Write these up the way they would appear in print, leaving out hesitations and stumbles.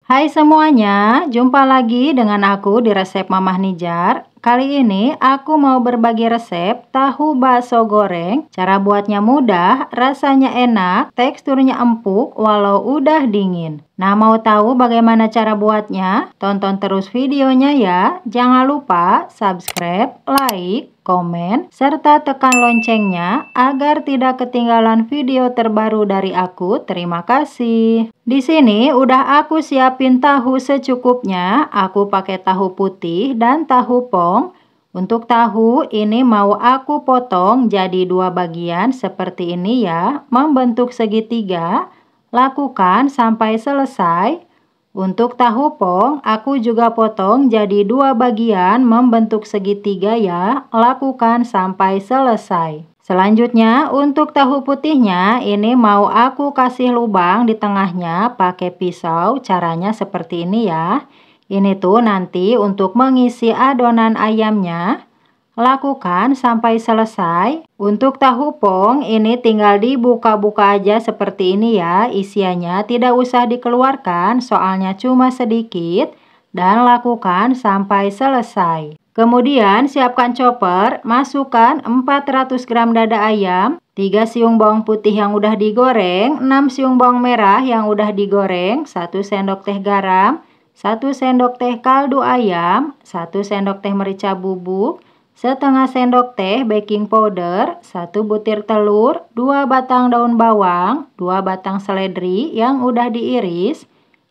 Hai semuanya, jumpa lagi dengan aku di resep Mamah Nijar. Kali ini aku mau berbagi resep tahu bakso goreng. Cara buatnya mudah, rasanya enak, teksturnya empuk walau udah dingin. Nah, mau tahu bagaimana cara buatnya? Tonton terus videonya ya. Jangan lupa subscribe, like, komen, serta tekan loncengnya agar tidak ketinggalan video terbaru dari aku. Terima kasih. Di sini udah aku siapin tahu secukupnya. Aku pakai tahu putih dan tahu pong. Untuk tahu ini mau aku potong jadi 2 bagian seperti ini ya, membentuk segitiga. Lakukan sampai selesai. Untuk tahu pong, aku juga potong jadi 2 bagian membentuk segitiga ya. Lakukan sampai selesai. Selanjutnya, untuk tahu putihnya, ini mau aku kasih lubang di tengahnya pakai pisau. Caranya seperti ini ya. Ini tuh nanti untuk mengisi adonan ayamnya. Lakukan sampai selesai. Untuk tahu pong ini tinggal dibuka-buka aja seperti ini ya. Isiannya tidak usah dikeluarkan soalnya cuma sedikit. Dan lakukan sampai selesai. Kemudian siapkan chopper, masukkan 400 gram dada ayam, 3 siung bawang putih yang udah digoreng, 6 siung bawang merah yang udah digoreng, 1 sendok teh garam, 1 sendok teh kaldu ayam, 1 sendok teh merica bubuk, setengah sendok teh baking powder, 1 butir telur, 2 batang daun bawang, 2 batang seledri yang udah diiris,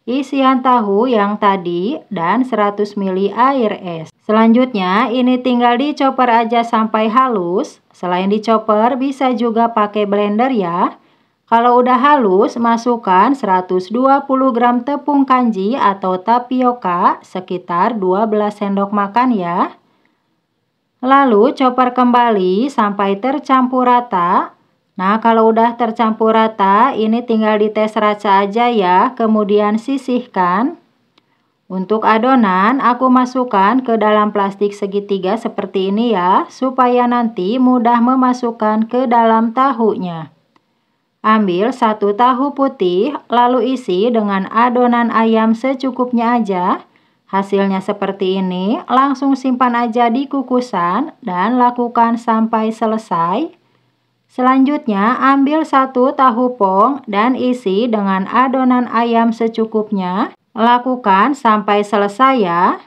isian tahu yang tadi, dan 100 ml air es. Selanjutnya ini tinggal dicoper aja sampai halus. Selain dicoper bisa juga pakai blender ya. Kalau udah halus, masukkan 120 gram tepung kanji atau tapioka sekitar 12 sendok makan ya. Lalu chopper kembali sampai tercampur rata. Nah, kalau udah tercampur rata, ini tinggal dites rasa aja ya, kemudian sisihkan. Untuk adonan, aku masukkan ke dalam plastik segitiga seperti ini ya, supaya nanti mudah memasukkan ke dalam tahunya. Ambil 1 tahu putih, lalu isi dengan adonan ayam secukupnya aja. Hasilnya seperti ini, langsung simpan aja di kukusan dan lakukan sampai selesai. Selanjutnya, ambil 1 tahu pong dan isi dengan adonan ayam secukupnya. Lakukan sampai selesai ya.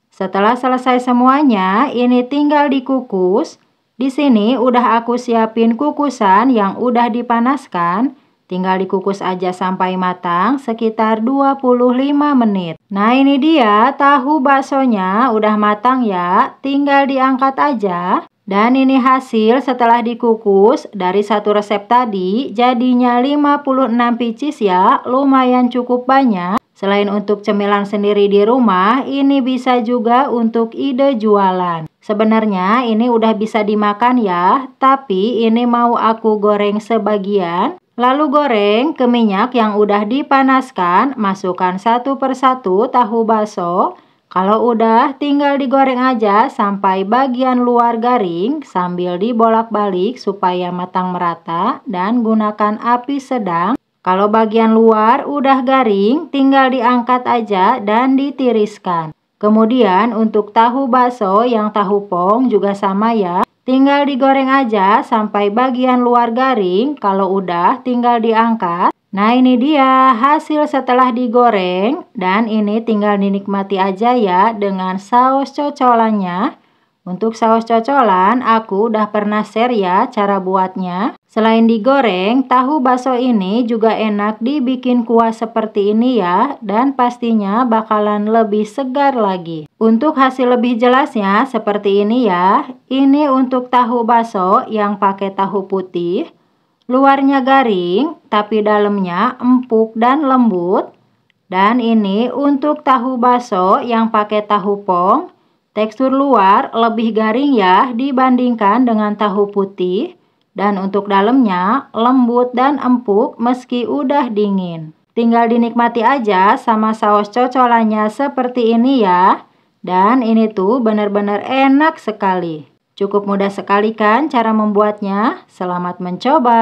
Setelah selesai semuanya, ini tinggal dikukus. Di sini udah aku siapin kukusan yang udah dipanaskan. Tinggal dikukus aja sampai matang sekitar 25 menit. Nah, ini dia tahu baksonya udah matang ya. Tinggal diangkat aja. Dan ini hasil setelah dikukus dari 1 resep tadi jadinya 56 pieces ya. Lumayan cukup banyak. Selain untuk cemilan sendiri di rumah, ini bisa juga untuk ide jualan. Sebenarnya ini udah bisa dimakan ya, tapi ini mau aku goreng sebagian. Lalu goreng ke minyak yang udah dipanaskan, masukkan 1 persatu tahu bakso. Kalau udah, tinggal digoreng aja sampai bagian luar garing sambil dibolak-balik supaya matang merata dan gunakan api sedang. Kalau bagian luar udah garing, tinggal diangkat aja dan ditiriskan. Kemudian untuk tahu bakso yang tahu pong juga sama ya. Tinggal digoreng aja sampai bagian luar garing. Kalau udah tinggal diangkat. Nah, ini dia hasil setelah digoreng. Dan ini tinggal dinikmati aja ya dengan saus cocolannya. Untuk saus cocolan aku udah pernah share ya cara buatnya. Selain digoreng, tahu bakso ini juga enak dibikin kuah seperti ini ya. Dan pastinya bakalan lebih segar lagi. Untuk hasil lebih jelasnya seperti ini ya. Ini untuk tahu bakso yang pakai tahu putih. Luarnya garing, tapi dalamnya empuk dan lembut. Dan ini untuk tahu bakso yang pakai tahu pong. Tekstur luar lebih garing ya dibandingkan dengan tahu putih. Dan untuk dalamnya lembut dan empuk meski udah dingin. Tinggal dinikmati aja sama saus cocolannya seperti ini ya. Dan ini tuh benar-benar enak sekali. Cukup mudah sekali kan cara membuatnya? Selamat mencoba!